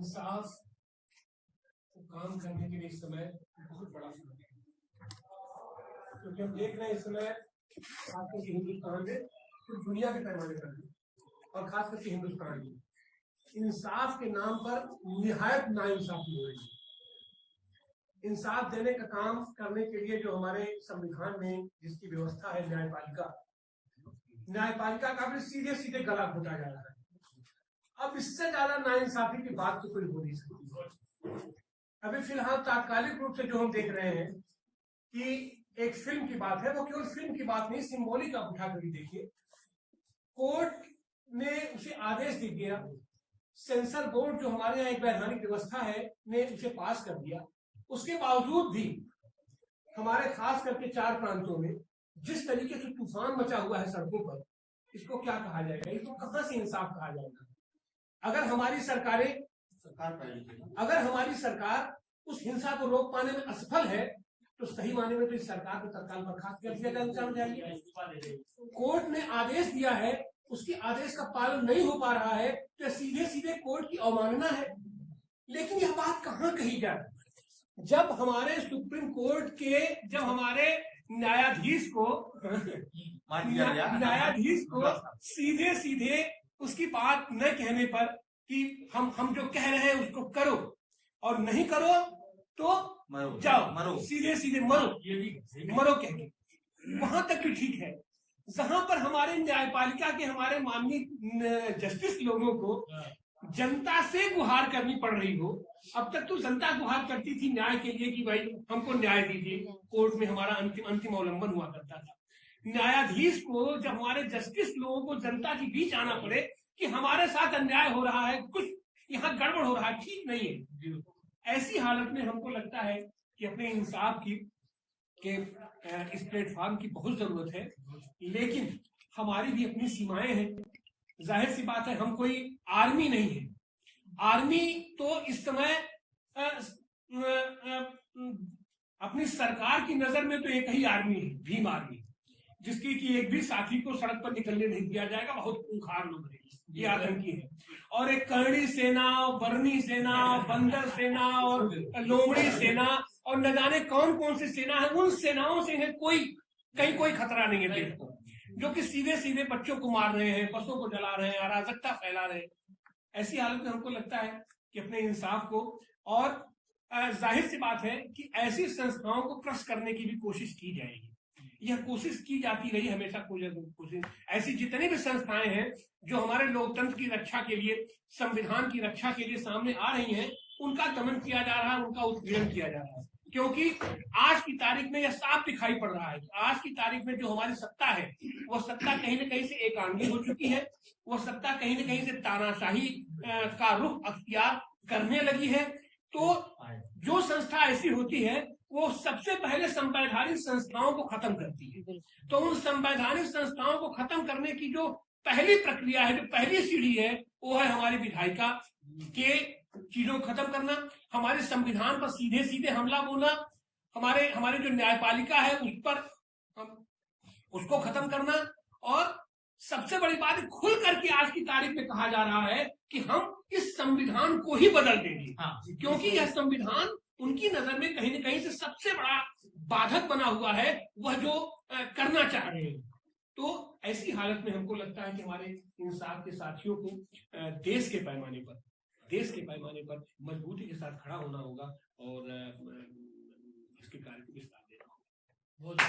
इंसाफ को काम करने के लिए इस समय बहुत बड़ा समय है, क्योंकि हम देख रहे हैं इस समय खास करके हिंदुस्तान में, तो दुनिया के पैमाने पर भी, और खास करके हिंदुस्तान में इंसाफ के नाम पर निहायत नाइंसाफी हो रही है। इंसाफ देने का काम करने के लिए जो हमारे संविधान में जिसकी व्यवस्था है, न्यायपालिका का भी सीधे सीधे गला घोटा जा रहा है। अब इससे ज्यादा नाइंसाफी की बात तो कोई हो नहीं सकती। अभी फिलहाल तात्कालिक रूप से जो हम देख रहे हैं कि एक फिल्म की बात है, वो केवल फिल्म की बात नहीं, सिंबॉलिक आप उठा कर देखिए। कोर्ट ने उसे आदेश दे दिया, सेंसर बोर्ड जो हमारे यहाँ एक वैधानिक व्यवस्था है ने उसे पास कर दिया। उसके बावजूद भी हमारे खास करके 4 प्रांतों में जिस तरीके से तूफान मचा हुआ है सड़कों पर, इसको क्या कहा जाएगा? इसको कहां से इंसाफ कहा जाएगा? अगर हमारी सरकार उस हिंसा को रोक पाने में असफल है, तो सही माने में तो इस सरकार को तत्काल बर्खास्त कर दिया जाना चाहिए। कोर्ट ने आदेश दिया है, उसकी आदेश का पालन नहीं हो पा रहा है, तो सीधे सीधे कोर्ट की अवमानना है। लेकिन यह बात कहां कही जाए जब हमारे सुप्रीम कोर्ट के हमारे न्यायाधीश को सीधे सीधे उसकी बात न कहने पर कि हम जो कह रहे हैं उसको करो, और नहीं करो तो जाओ, सीधे सीधे मरो कह के, वहां तक भी ठीक है। जहां पर हमारे न्यायपालिका के हमारे माननीय जस्टिस लोगों को जनता से गुहार करनी पड़ रही हो। अब तक तो जनता गुहार करती थी न्याय के लिए कि भाई हमको न्याय दीजिए, कोर्ट में हमारा अंतिम अवलंबन हुआ करता था। न्यायाधीश को जब हमारे जस्टिस लोगों को जनता के बीच आना पड़े कि हमारे साथ अन्याय हो रहा है, कुछ यहाँ गड़बड़ हो रहा है, ठीक नहीं है, ऐसी हालत में हमको लगता है कि अपने इंसाफ के इस प्लेटफॉर्म की बहुत जरूरत है। लेकिन हमारी भी अपनी सीमाएं हैं। जाहिर सी बात है, हम कोई आर्मी नहीं है। आर्मी तो इस समय अपनी सरकार की नजर में तो एक ही आर्मी है, भीम आर्मी, जिसकी कि एक भी साथी को सड़क पर निकलने नहीं दिया जाएगा। बहुत खूंखार लोग हैं, ये आतंकी है। और एक करणी सेना, बरनी सेना, बंदर सेना और लोमड़ी सेना और न जाने कौन कौन सी सेना है, उन सेनाओं से है कोई खतरा नहीं है देश को, जो कि सीधे सीधे बच्चों को मार रहे हैं, बसों को जला रहे हैं, अराजकता फैला रहे हैं। ऐसी हालत में हमको लगता है कि अपने इंसाफ को, और जाहिर सी बात है कि ऐसी संस्थाओं को क्रश करने की भी कोशिश की जाएगी। यह कोशिश की जाती रही हमेशा। कोशिश ऐसी जितनी भी संस्थाएं हैं जो हमारे लोकतंत्र की रक्षा के लिए, संविधान की रक्षा के लिए सामने आ रही हैं, उनका दमन किया जा रहा है, उनका उत्पीड़न किया जा रहा है। क्योंकि आज की तारीख में यह साफ दिखाई पड़ रहा है कि आज की तारीख में जो हमारी सत्ता है, वह सत्ता कहीं न कहीं से एकांगी हो चुकी है। वह सत्ता कहीं न कहीं से तानाशाही का रुख अख्तियार करने लगी है। तो जो संस्था ऐसी होती है, वो सबसे पहले संवैधानिक संस्थाओं को खत्म करती है। तो उन संवैधानिक संस्थाओं को खत्म करने की जो पहली प्रक्रिया है, जो पहली सीढ़ी है, वो है हमारी विधायिका के चीजों को खत्म करना, हमारे संविधान पर सीधे सीधे हमला बोलना, हमारे जो न्यायपालिका है उस पर उसको खत्म करना। और सबसे बड़ी बात, खुल करके आज की तारीख में कहा जा रहा है कि हम इस संविधान को ही बदल देंगे। क्योंकि यह संविधान उनकी नजर में कहीं न कहीं से सबसे बड़ा बाधक बना हुआ है, वह जो करना चाह रहे हैं। तो ऐसी हालत में हमको लगता है कि हमारे इंसाफ के साथियों को देश के पैमाने पर मजबूती के साथ खड़ा होना होगा और इसके कार्य को विस्तार देना होगा।